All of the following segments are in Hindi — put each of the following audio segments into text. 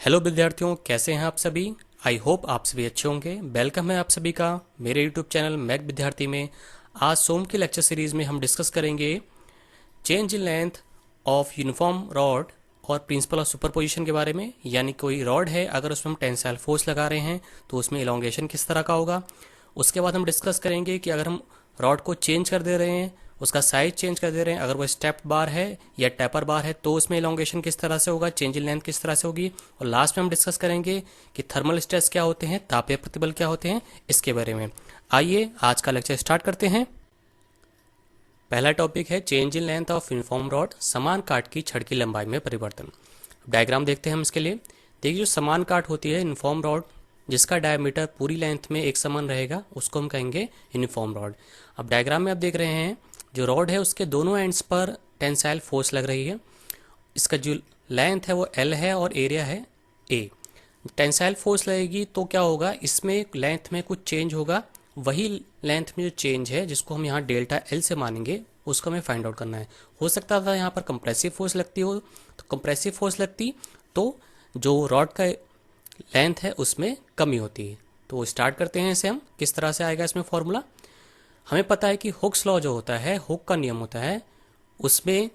हेलो विद्यार्थियों, कैसे हैं आप सभी। आई होप आप सभी अच्छे होंगे। वेलकम है आप सभी का मेरे यूट्यूब चैनल मैक विद्यार्थी में। आज सोम की लेक्चर सीरीज में हम डिस्कस करेंगे change in length of uniform rod और प्रिंसिपल ऑफ सुपरपोजिशन के बारे में। यानी कोई रॉड है, अगर उसमें हम टेंसाइल फोर्स लगा रहे हैं तो उसमें इलोंगेशन किस तरह का होगा। उसके बाद हम डिस्कस करेंगे कि अगर हम रॉड को चेंज कर दे रहे हैं, उसका साइज चेंज कर दे रहे हैं, अगर वो स्टेप बार है या टैपर बार है तो उसमें इलोंगेशन किस तरह से होगा, चेंज इन लेंथ किस तरह से होगी। और लास्ट में हम डिस्कस करेंगे कि थर्मल स्ट्रेस क्या होते हैं, तापीय प्रतिबल क्या होते हैं, इसके बारे में। आइए आज का लेक्चर स्टार्ट करते हैं। पहला टॉपिक है change in length of uniform rod, समान काट की छड़ की लंबाई में परिवर्तन। डायग्राम देखते हैं हम इसके लिए। देखिए, जो समान काट होती है यूनिफॉर्म रॉड, जिसका डायमीटर पूरी लेंथ में एक समान रहेगा, उसको हम कहेंगे यूनिफॉर्म रॉड। अब डायग्राम में आप देख रहे हैं, जो रॉड है उसके दोनों एंड्स पर टेंसाइल फोर्स लग रही है। इसका जो लेंथ है वो L है और एरिया है A। टेंसाइल फोर्स लगेगी तो क्या होगा, इसमें लेंथ में कुछ चेंज होगा। वही लेंथ में जो चेंज है, जिसको हम यहाँ डेल्टा L से मानेंगे, उसको हमें फाइंड आउट करना है। हो सकता था यहाँ पर कंप्रेसिव फोर्स लगती हो, तो कंप्रेसिव फोर्स लगती तो जो रॉड का लेंथ है उसमें कमी होती है। तो स्टार्ट करते हैं इसे हम। किस तरह से आएगा इसमें फॉर्मूला। हमें पता है कि हुक्स लॉ जो होता है, हुक का नियम होता है, उसमें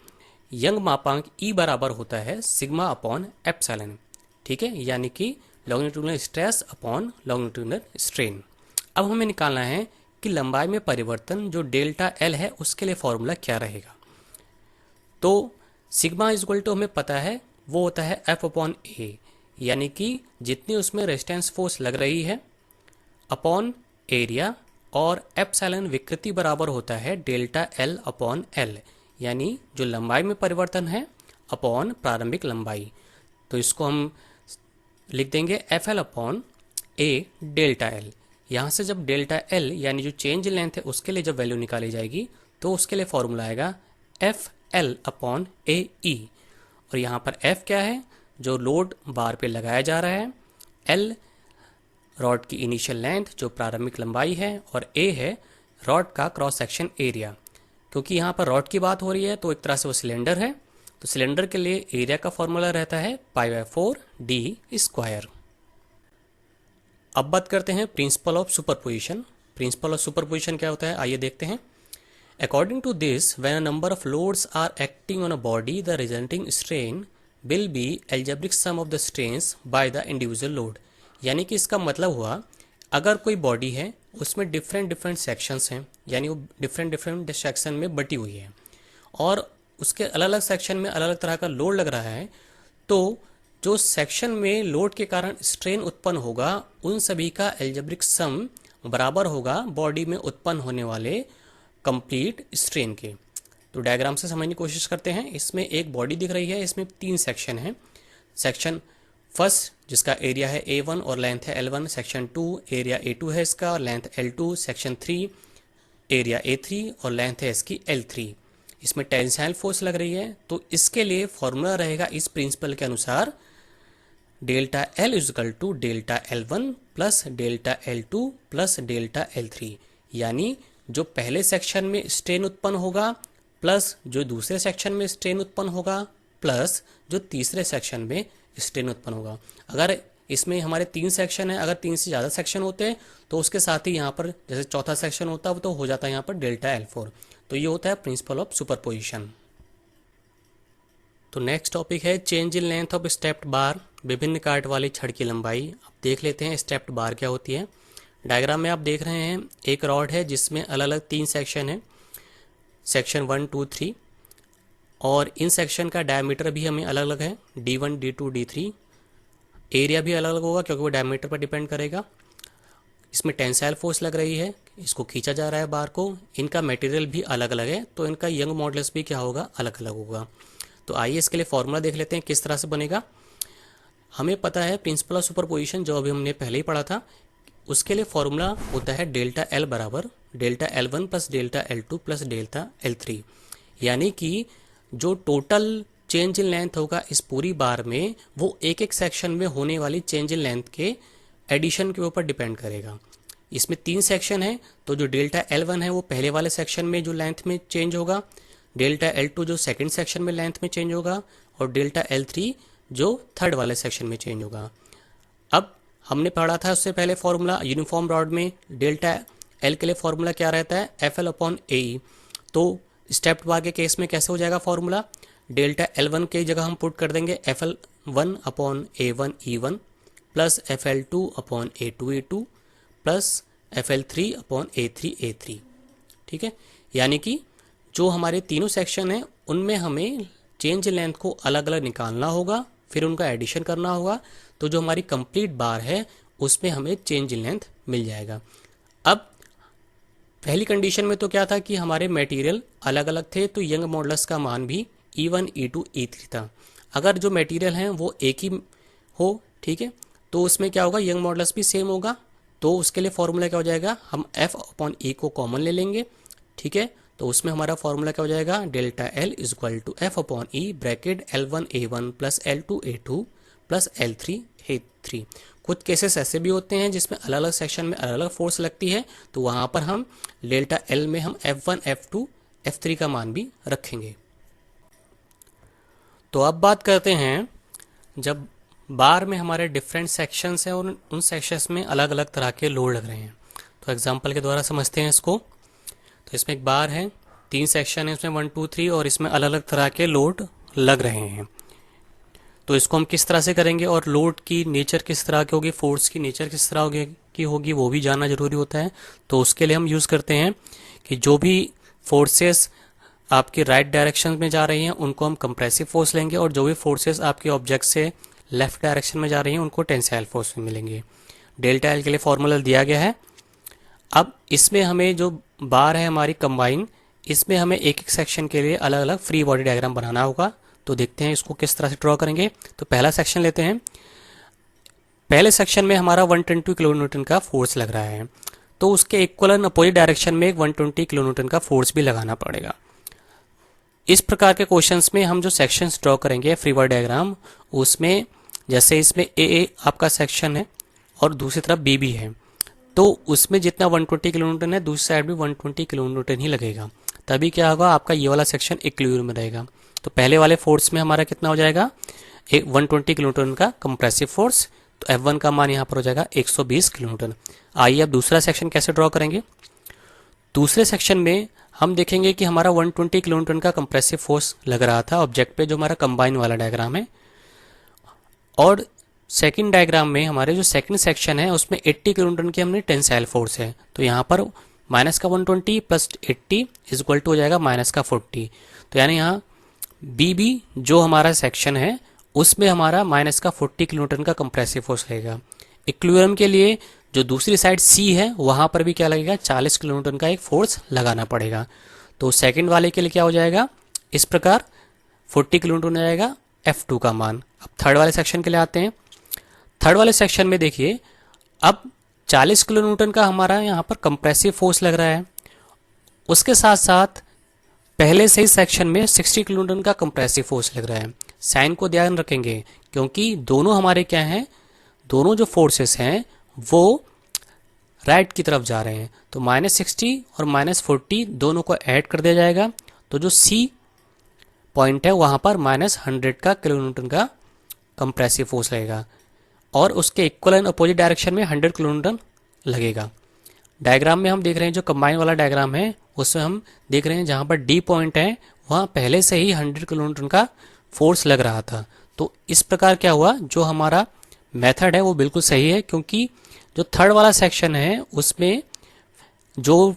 यंग मापांक E बराबर होता है सिग्मा अपॉन एप्सिलॉन। ठीक है, यानी कि longitudinal stress upon longitudinal strain. अब हमें निकालना है कि लंबाई में परिवर्तन जो डेल्टा L है उसके लिए फॉर्मूला क्या रहेगा। तो सिग्मा इज इक्वल टू हमें पता है वो होता है F अपॉन A, यानी कि जितनी उसमें रेजिस्टेंस फोर्स लग रही है अपॉन एरिया, और एप्सिलॉन विकृति बराबर होता है डेल्टा L अपॉन L, यानी जो लंबाई में परिवर्तन है अपॉन प्रारंभिक लंबाई। तो इसको हम लिख देंगे FL upon A delta L। यहाँ से जब डेल्टा L यानी जो चेंज लेंथ है उसके लिए जब वैल्यू निकाली जाएगी तो उसके लिए फॉर्मूला आएगा FL अपॉन AE। और यहाँ पर F क्या है, जो लोड बार पे लगाया जा रहा है, L रॉड की इनिशियल लेंथ जो प्रारंभिक लंबाई है, और A है रॉड का क्रॉस सेक्शन एरिया। क्योंकि यहाँ पर रॉड की बात हो रही है तो एक तरह से वो सिलेंडर है, तो सिलेंडर के लिए एरिया का फॉर्मूला रहता है π/4d²। अब बात करते हैं principal of superposition. Principal of superposition क्या होता है, आइए देखते हैं। According to this, when a number of loads are acting on a body, the resulting strain will be algebraic sum of the strains by the individual load। यानी कि इसका मतलब हुआ, अगर कोई बॉडी है उसमें डिफरेंट सेक्शंस हैं, यानी वो डिफरेंट सेक्शन में बटी हुई है, और उसके अलग अलग सेक्शन में अलग अलग तरह का लोड लग रहा है, तो जो सेक्शन में लोड के कारण स्ट्रेन उत्पन्न होगा उन सभी का एल्जेब्रिक सम बराबर होगा बॉडी में उत्पन्न होने वाले कंप्लीट स्ट्रेन के। तो डायग्राम से समझने की कोशिश करते हैं। इसमें एक बॉडी दिख रही है, इसमें 3 सेक्शन हैं। सेक्शन फर्स्ट जिसका एरिया है A1 और लेंथ है L1, सेक्शन 2 एरिया A2 है इसका और length L2, section 3 area A3 और लेंथ है इसकी L3। इसमें टेंसाइल फोर्स लग रही है, तो इसके लिए फॉर्मूला रहेगा इस प्रिंसिपल के अनुसार, delta L is equal to delta L1 plus delta L2 plus delta L3। यानी जो पहले सेक्शन में स्ट्रेन उत्पन्न होगा प्लस जो दूसरे सेक्शन में स्ट्रेन उत्पन्न होगा प्लस जो तीसरे सेक्शन में स्ट्रेन उत्पन्न होगा। अगर इसमें हमारे 3 सेक्शन है, अगर 3 से ज़्यादा सेक्शन होते हैं तो उसके साथ ही यहाँ पर जैसे चौथा सेक्शन होता है तो हो जाता है यहाँ पर डेल्टा L4। तो ये होता है प्रिंसिपल ऑफ सुपरपोजिशन। तो नेक्स्ट टॉपिक है change in length of stepped bar, विभिन्न काट वाली छड़ की लंबाई। अब देख लेते हैं स्टेप्ड बार क्या होती है। डायग्राम में आप देख रहे हैं एक रॉड है जिसमें अलग अलग 3 सेक्शन है, सेक्शन 1, 2, 3, और इन सेक्शन का डायमीटर भी हमें अलग अलग है, D1, D2, D3। एरिया भी अलग अलग होगा क्योंकि वो डायमीटर पर डिपेंड करेगा। इसमें टेंसाइल फोर्स लग रही है, इसको खींचा जा रहा है बार को। इनका मटेरियल भी अलग अलग है, तो इनका यंग मॉडुलस भी क्या होगा, अलग अलग होगा। तो आइए इसके लिए फॉर्मूला देख लेते हैं किस तरह से बनेगा। हमें पता है प्रिंसिपल ऑफ सुपरपोजिशन जो अभी हमने पहले ही पढ़ा था, उसके लिए फॉर्मूला होता है डेल्टा L बराबर delta L1 plus delta L2 plus delta L3। यानी कि जो टोटल चेंज इन लेंथ होगा इस पूरी बार में, वो एक एक सेक्शन में होने वाली चेंज इन लेंथ के एडिशन के ऊपर डिपेंड करेगा। इसमें 3 सेक्शन है, तो जो डेल्टा L1 है वो पहले वाले सेक्शन में जो लेंथ में चेंज होगा, डेल्टा L2 जो सेकंड सेक्शन में लेंथ में चेंज होगा, और डेल्टा L3 जो थर्ड वाले सेक्शन में चेंज होगा। अब हमने पढ़ा था उससे पहले फॉर्मूला यूनिफॉर्म रॉड में डेल्टा एल के लिए फॉर्मूला क्या रहता है, एफ एल अपॉन ए ई। तो स्टेप बार के केस में कैसे हो जाएगा फॉर्मूला, डेल्टा एल वन की जगह हम पुट कर देंगे F L one upon A one E one plus F L two upon A two plus F L three upon A three. ठीक है, यानी कि जो हमारे तीनों सेक्शन हैं उनमें हमें चेंज लेंथ को अलग अलग निकालना होगा, फिर उनका एडिशन करना होगा, तो जो हमारी कंप्लीट बार है उसमें हमें चेंज लेंथ मिल जाएगा। अब पहली कंडीशन में तो क्या था कि हमारे मटेरियल अलग अलग थे, तो यंग मॉडुलस का मान भी E1 E2 E3 था। अगर जो मटेरियल हैं वो एक ही हो, ठीक है, तो उसमें क्या होगा, यंग मॉडुलस भी सेम होगा। तो उसके लिए फॉर्मूला क्या हो जाएगा, हम F अपॉन E को कॉमन ले लेंगे। ठीक है, तो उसमें हमारा फॉर्मूला क्या हो जाएगा, delta L is equal to F upon E bracket L1 A1 plus L2 A2 plus L3 A3। कुछ केसेस ऐसे भी होते हैं जिसमें अलग अलग सेक्शन में अलग अलग फोर्स लगती है, तो वहाँ पर हम डेल्टा एल में हम F1 F2 F3 का मान भी रखेंगे। तो अब बात करते हैं, जब बार में हमारे डिफरेंट सेक्शंस हैं और उन सेक्शंस में अलग अलग तरह के लोड लग रहे हैं, तो एग्जांपल के द्वारा समझते हैं इसको। तो इसमें एक बार है, 3 सेक्शन है इसमें 1 2 3, और इसमें अलग अलग तरह के लोड लग रहे हैं। तो इसको हम किस तरह से करेंगे और लोड की नेचर किस तरह की होगी, फोर्स की नेचर किस तरह की होगी वो भी जानना जरूरी होता है। तो उसके लिए हम यूज़ करते हैं कि जो भी फोर्सेस आपकी राइट डायरेक्शन में जा रही हैं उनको हम कंप्रेसिव फोर्स लेंगे, और जो भी फोर्सेस आपके ऑब्जेक्ट से लेफ्ट डायरेक्शन में जा रही हैं उनको टेंसाइल फोर्स में मिलेंगे। डेल्टा एल के लिए फॉर्मूला दिया गया है। अब इसमें हमें जो बार है हमारी कंबाइन, इसमें हमें एक एक सेक्शन के लिए अलग अलग फ्री बॉडी डायग्राम बनाना होगा। तो देखते हैं इसको किस तरह से ड्रॉ करेंगे। तो पहला सेक्शन लेते हैं। पहले सेक्शन में हमारा 120 किलो न्यूटन का फोर्स लग रहा है, तो उसके इक्वल अपोजिट डायरेक्शन में एक 120 किलो न्यूटन का फोर्स भी लगाना पड़ेगा। इस प्रकार के क्वेश्चंस में हम जो सेक्शंस ड्रॉ करेंगे फ्री बॉडी डायग्राम, उसमें जैसे इसमें ए आपका सेक्शन है और दूसरी तरफ बी भी है, तो उसमें जितना 120 किलो न्यूटन है दूसरी साइड भी 120 किलो न्यूटन ही लगेगा। तभी क्या होगा, आपका ये वाला सेक्शन इक्विलिब्रियम में रहेगा। तो पहले वाले फोर्स में हमारा कितना हो जाएगा, एक 120 किलो न्यूटन का कंप्रेसिव फोर्स, तो F1 का मान यहाँ पर हो जाएगा 120 किलो न्यूटन। आइए अब दूसरा सेक्शन कैसे ड्रॉ करेंगे। दूसरे सेक्शन में हम देखेंगे कि हमारा 120 किलो न्यूटन का कंप्रेसिव फोर्स लग रहा था ऑब्जेक्ट पे, जो हमारा कंबाइन वाला डायग्राम है। और सेकंड डायग्राम में हमारे जो सेकंड सेक्शन है उसमें 80 किलो न्यूटन की हमने टेंसाइल फोर्स है, तो यहाँ पर माइनस का 120 प्लस 80 इज इक्वल टू हो जाएगा माइनस का 40। तो यानी यहाँ बी जो हमारा सेक्शन है उसमें हमारा माइनस का 40 किलो न्यूटन का कंप्रेसिव फोर्स लगेगा। इक्विलिब्रियम के लिए जो दूसरी साइड सी है वहाँ पर भी क्या लगेगा, 40 किलो न्यूटन का एक फोर्स लगाना पड़ेगा। तो सेकंड वाले के लिए क्या हो जाएगा, इस प्रकार 40 किलो न्यूटन हो जाएगा F2 का मान। अब थर्ड वाले सेक्शन के लिए आते हैं। थर्ड वाले सेक्शन में देखिए, अब 40 किलो न्यूटन का हमारा यहाँ पर कंप्रेसिव फोर्स लग रहा है, उसके साथ साथ पहले से ही सेक्शन में 60 किलो न्यूटन का कंप्रेसिव फोर्स लग रहा है। साइन को ध्यान रखेंगे क्योंकि दोनों हमारे क्या हैं, दोनों जो फोर्सेस हैं वो राइट की तरफ जा रहे हैं, तो -60 और -40 दोनों को ऐड कर दिया जाएगा। तो जो सी पॉइंट है वहाँ पर -100 का किलो न्यूटन का कंप्रेसिव फोर्स लगेगा, और उसके इक्वल एंड अपोजिट डायरेक्शन में 100 किलो न्यूटन लगेगा। डायग्राम में हम देख रहे हैं जो कंबाइन वाला डायग्राम है उसमें हम देख रहे हैं जहाँ पर डी पॉइंट है वहाँ पहले से ही 100 किलो न्यूटन का फोर्स लग रहा था। तो इस प्रकार क्या हुआ, जो हमारा मेथड है वो बिल्कुल सही है, क्योंकि जो थर्ड वाला सेक्शन है उसमें जो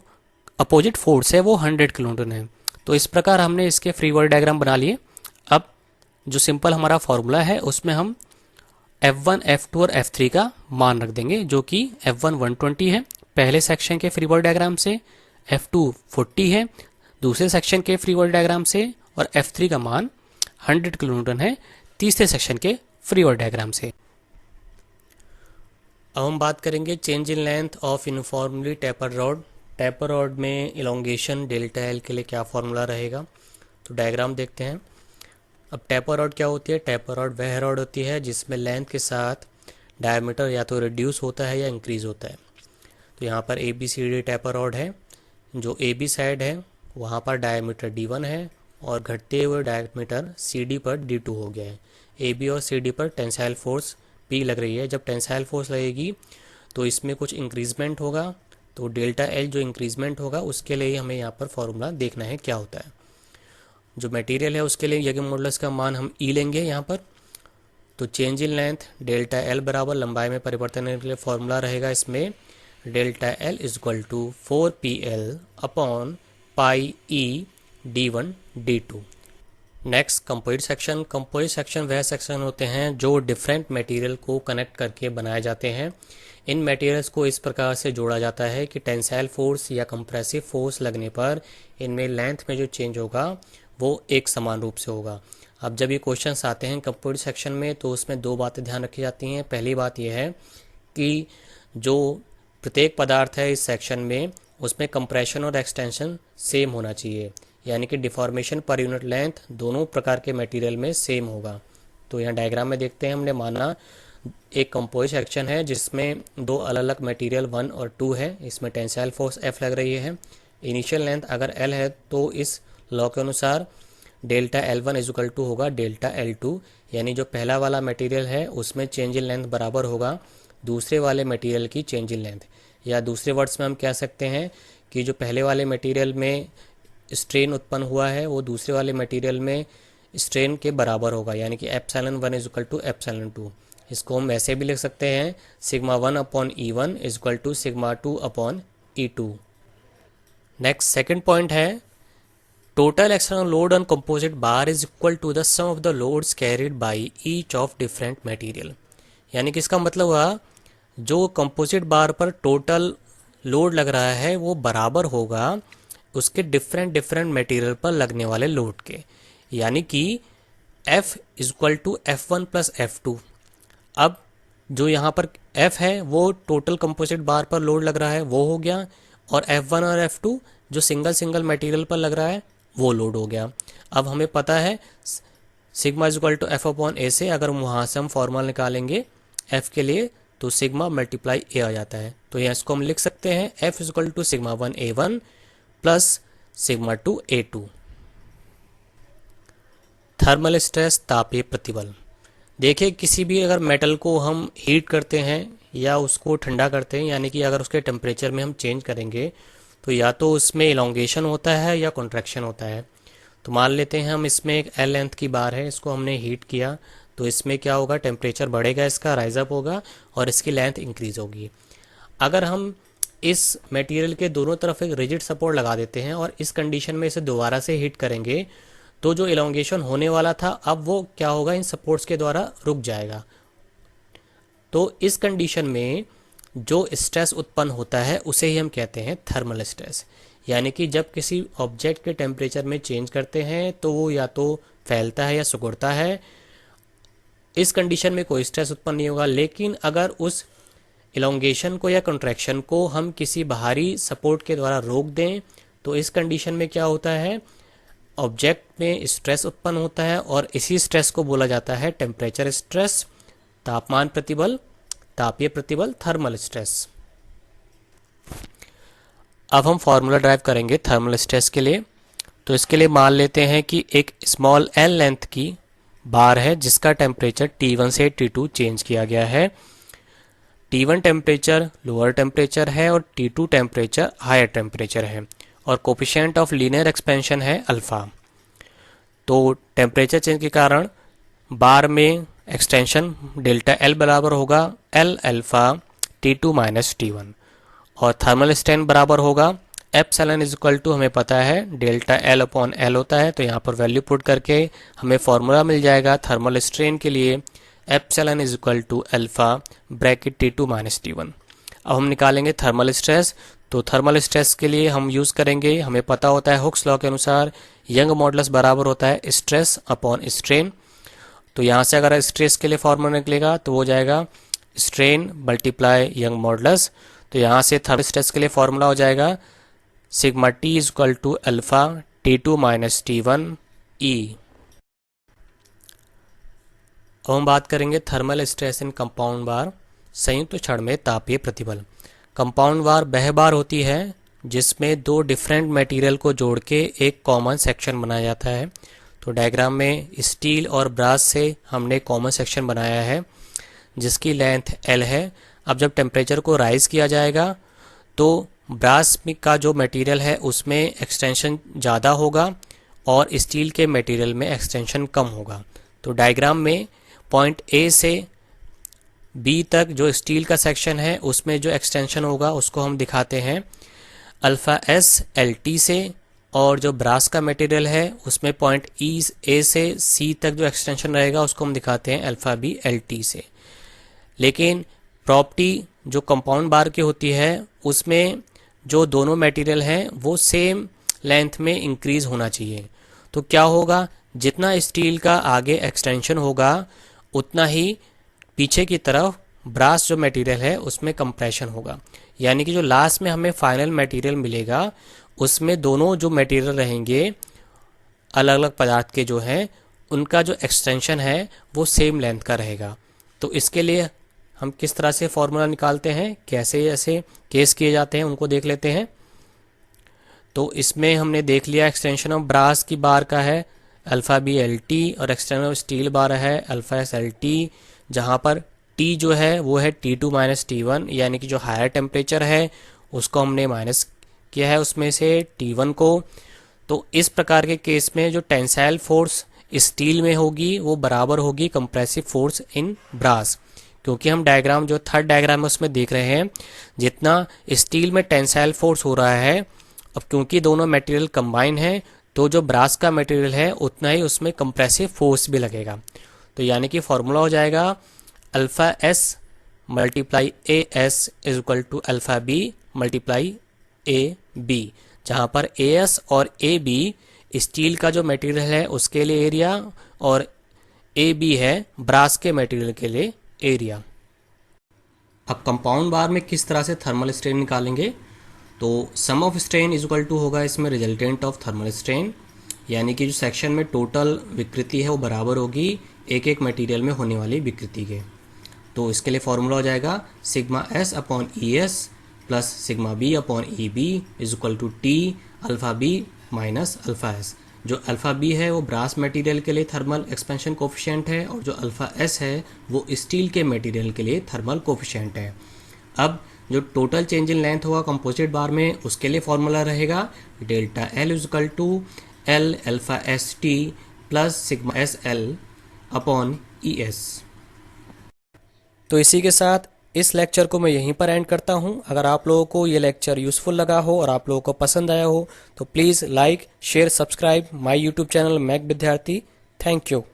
अपोजिट फोर्स है वो 100 किलो न्यूटन है। तो इस प्रकार हमने इसके फ्री बॉडी डायग्राम बना लिए। अब जो सिंपल हमारा फॉर्मूला है उसमें हम F1 F2 और F3 का मान रख देंगे, जो कि F1 120 है पहले सेक्शन के फ्री बॉडी डायग्राम से, F2 40 है दूसरे सेक्शन के फ्री बॉडी डायग्राम से, और F3 का मान 100 किलो न्यूटन है तीसरे सेक्शन के फ्री बॉडी डायग्राम से। अब हम बात करेंगे change in length of uniformly taper rod. Taper rod में इलोंगेशन डेल्टा एल के लिए क्या फॉर्मूला रहेगा, तो डायग्राम देखते हैं। अब टेपर रॉड क्या होती है, टेपर रॉड वह रॉड होती है जिसमें लेंथ के साथ डायमीटर या तो रिड्यूस होता है या इंक्रीज होता है। तो यहाँ पर ABCD टेपर रॉड है, जो AB साइड है वहाँ पर डायमीटर D1 है और घटते हुए डायमीटर सी डी पर डी टू हो गया है। ए बी और सी डी पर टेंसाइल फोर्स पी लग रही है। जब टेंसाइल फोर्स लगेगी तो इसमें कुछ इंक्रीजमेंट होगा, तो डेल्टा एल जो इंक्रीजमेंट होगा उसके लिए हमें यहाँ पर फॉर्मूला देखना है क्या होता है। जो मटेरियल है उसके लिए यंग मॉडुलस का मान हम ई लेंगे यहाँ पर। तो change in length delta L बराबर लंबाई में परिवर्तन के लिए फॉर्मूला रहेगा इसमें delta L is equal to 4PL upon pi E D1 D2। Next composite section. Composite section वह सेक्शन होते हैं जो डिफरेंट मटेरियल को कनेक्ट करके बनाए जाते हैं। इन मटेरियल्स को इस प्रकार से जोड़ा जाता है कि टेंसाइल फोर्स या कंप्रेसिव फोर्स लगने पर इनमें लेंथ में जो चेंज होगा वो एक समान रूप से होगा। अब जब ये क्वेश्चंस आते हैं कंपोजिट सेक्शन में तो उसमें दो बातें ध्यान रखी जाती हैं। पहली बात यह है कि जो प्रत्येक पदार्थ है इस सेक्शन में उसमें कंप्रेशन और एक्सटेंशन सेम होना चाहिए, यानी कि डिफॉर्मेशन पर यूनिट लेंथ दोनों प्रकार के मटेरियल में सेम होगा। तो यहाँ डायग्राम में देखते हैं, हमने माना एक कंपोजिट सेक्शन है जिसमें दो अलग अलग मटेरियल 1 और 2 है। इसमें टेंसाइल फोर्स F लग रही है। इनिशियल लेंथ अगर L है तो इस लॉ के अनुसार delta L1 is equal to होगा डेल्टा L2, यानी जो पहला वाला मटेरियल है उसमें चेंज इन लेंथ बराबर होगा दूसरे वाले मटेरियल की चेंज इन लेंथ। या दूसरे वर्ड्स में हम कह सकते हैं कि जो पहले वाले मटेरियल में स्ट्रेन उत्पन्न हुआ है वो दूसरे वाले मटेरियल में स्ट्रेन के बराबर होगा, यानी कि epsilon 1 is equal to epsilon 2। इसको हम वैसे भी लिख सकते हैं sigma 1 upon E1 is equal to sigma 2 upon E2। Next second point है total external load on composite bar is equal to the sum of the loads carried by each of different material. यानी कि इसका मतलब हुआ जो कंपोजिट बार पर टोटल लोड लग रहा है वो बराबर होगा उसके डिफरेंट मटेरियल पर लगने वाले लोड के, यानी कि F is equal to F1 plus F2। अब जो यहाँ पर F है वो टोटल कंपोजिट बार पर लोड लग रहा है वो हो गया, और F1 और F2 जो सिंगल मटेरियल पर लग रहा है वो लोड हो गया। अब हमें पता है sigma is equal to F upon A से अगर वहाँ से हम फॉर्मूला निकालेंगे F के लिए तो सिग्मा मल्टीप्लाई ए आ जाता है। तो यहाँ इसको हम लिख सकते हैं F is equal to sigma 1 A1 plus sigma 2 A2। Thermal stress तापीय प्रतिबल। देखिए किसी भी अगर मेटल को हम हीट करते हैं या उसको ठंडा करते हैं, यानी कि अगर उसके टेम्परेचर में हम चेंज करेंगे तो या तो उसमें इलोंगेशन होता है या कॉन्ट्रैक्शन होता है। तो मान लेते हैं हम इसमें एक L लेंथ की बार है, इसको हमने हीट किया तो इसमें क्या होगा, टेम्परेचर बढ़ेगा, इसका राइज अप होगा और इसकी लेंथ इंक्रीज होगी। अगर हम इस मटेरियल के दोनों तरफ एक रिजिड सपोर्ट लगा देते हैं और इस कंडीशन में इसे दोबारा से हीट करेंगे तो जो इलोंगेशन होने वाला था अब वो क्या होगा, इन सपोर्ट्स के द्वारा रुक जाएगा। तो इस कंडीशन में जो स्ट्रेस उत्पन्न होता है उसे ही हम कहते हैं थर्मल स्ट्रेस। यानी कि जब किसी ऑब्जेक्ट के टेम्परेचर में चेंज करते हैं तो वो या तो फैलता है या सिकुड़ता है, इस कंडीशन में कोई स्ट्रेस उत्पन्न नहीं होगा। लेकिन अगर उस इलोंगेशन को या कंट्रैक्शन को हम किसी बाहरी सपोर्ट के द्वारा रोक दें तो इस कंडीशन में क्या होता है, ऑब्जेक्ट में स्ट्रेस उत्पन्न होता है और इसी स्ट्रेस को बोला जाता है टेम्परेचर स्ट्रेस, तापमान प्रतिबल, तापीय प्रतिबल, थर्मल स्ट्रेस। अब हम फॉर्मूला ड्राइव करेंगे थर्मल स्ट्रेस के लिए। तो इसके लिए मान लेते हैं कि एक स्मॉल L लेंथ की बार है जिसका टेम्परेचर T1 से T2 चेंज किया गया है। T1 टेम्परेचर लोअर टेम्परेचर है और T2 टेम्परेचर हायर टेम्परेचर है और कोफिशिएंट ऑफ लीनियर एक्सपेंशन है अल्फा। तो टेम्परेचर चेंज के कारण बार में एक्सटेंशन डेल्टा L बराबर होगा L alpha T2 minus T1 और थर्मल स्ट्रेन बराबर होगा एप्सिलॉन इज इक्वल टू, हमें पता है डेल्टा L अपॉन L होता है। तो यहाँ पर वैल्यू पुट करके हमें फॉर्मूला मिल जाएगा थर्मल स्ट्रेन के लिए epsilon is equal to alpha bracket T2 minus T1। अब हम निकालेंगे थर्मल स्ट्रेस। तो थर्मल स्ट्रेस के लिए हम यूज़ करेंगे, हमें पता होता है हुक्स लॉ के अनुसार यंग मॉडुलस बराबर होता है स्ट्रेस अपॉन स्ट्रेन। तो यहाँ से अगर स्ट्रेस के लिए फॉर्मूला निकलेगा तो हो जाएगा स्ट्रेन मल्टीप्लाई यंग मॉडुलस। तो यहाँ से थर्मल स्ट्रेस के लिए फॉर्मूला हो जाएगा sigma T is equal to alpha T2 minus T1 E। अब हम बात करेंगे thermal stress in compound bar, संयुक्त क्षण में तापीय प्रतिबल। कंपाउंड बार वह बार होती है जिसमें दो डिफरेंट मटेरियल को जोड़ के एक कॉमन सेक्शन बनाया जाता है। तो डायग्राम में स्टील और ब्रास से हमने कॉमन सेक्शन बनाया है जिसकी लेंथ L है। अब जब टेम्परेचर को राइज किया जाएगा तो ब्रास का जो मटेरियल है उसमें एक्सटेंशन ज़्यादा होगा और स्टील के मटेरियल में एक्सटेंशन कम होगा। तो डायग्राम में पॉइंट A से B तक जो स्टील का सेक्शन है उसमें जो एक्सटेंशन होगा उसको हम दिखाते हैं अल्फ़ा S LT से, और जो ब्रास का मटेरियल है उसमें पॉइंट A से C तक जो एक्सटेंशन रहेगा उसको हम दिखाते हैं अल्फ़ा B LT से। लेकिन प्रॉपर्टी जो कंपाउंड बार की होती है उसमें जो दोनों मटेरियल हैं वो सेम लेंथ में इंक्रीज होना चाहिए। तो क्या होगा, जितना स्टील का आगे एक्सटेंशन होगा उतना ही पीछे की तरफ ब्रास जो मटेरियल है उसमें कंप्रेशन होगा। यानी कि जो लास्ट में हमें फाइनल मटेरियल मिलेगा उसमें दोनों जो मटेरियल रहेंगे अलग अलग पदार्थ के जो हैं उनका जो एक्सटेंशन है वो सेम लेंथ का रहेगा। तो इसके लिए हम किस तरह से फॉर्मूला निकालते हैं, कैसे ऐसे केस किए जाते हैं उनको देख लेते हैं। तो इसमें हमने देख लिया एक्सटेंशन ऑफ ब्रास की बार का है अल्फ़ा B LT और एक्सटेंशन ऑफ स्टील बार है अल्फ़ा S LT, जहाँ पर T जो है वो है T2 माइनस T1, यानी कि जो हायर टेम्परेचर है उसको हमने माइनस किया है उसमें से T1 को। तो इस प्रकार के केस में जो टेंसाइल फोर्स स्टील में होगी वो बराबर होगी कंप्रेसिव फोर्स इन ब्रास, क्योंकि हम डायग्राम जो थर्ड डायग्राम है उसमें देख रहे हैं जितना स्टील में टेंसाइल फोर्स हो रहा है, अब क्योंकि दोनों मटेरियल कंबाइन है तो जो ब्रास का मटेरियल है उतना ही उसमें कंप्रेसिव फोर्स भी लगेगा। तो यानी कि फॉर्मूला हो जाएगा alpha S multiply AS is equal to alpha B multiply AB, जहाँ पर AS और AB स्टील का जो मटेरियल है उसके लिए एरिया और AB है ब्रास के मटेरियल के लिए एरिया। अब कंपाउंड बार में किस तरह से थर्मल स्ट्रेन निकालेंगे, तो sum of strain is equal to होगा इसमें रिजल्टेंट ऑफ थर्मल स्ट्रेन, यानी कि जो सेक्शन में टोटल विकृति है वो बराबर होगी एक एक मटेरियल में होने वाली विकृति के। तो इसके लिए फॉर्मूला हो जाएगा sigma S upon ES plus sigma B upon EB is equal to T alpha B minus alpha S। जो अल्फ़ा B है वो ब्रास मटेरियल के लिए थर्मल एक्सपेंशन कोफिशिएंट है और जो अल्फ़ा S है वो स्टील के मटेरियल के लिए थर्मल कोफिशिएंट है। अब जो टोटल चेंज इन लेंथ होगा कंपोजिट बार में उसके लिए फॉर्मूला रहेगा delta L is equal to L alpha ST plus sigma SL upon ES। तो इसी के साथ इस लेक्चर को मैं यहीं पर एंड करता हूं। अगर आप लोगों को ये लेक्चर यूज़फुल लगा हो और आप लोगों को पसंद आया हो तो please like share subscribe my YouTube channel मैक विद्यार्थी। Thank you.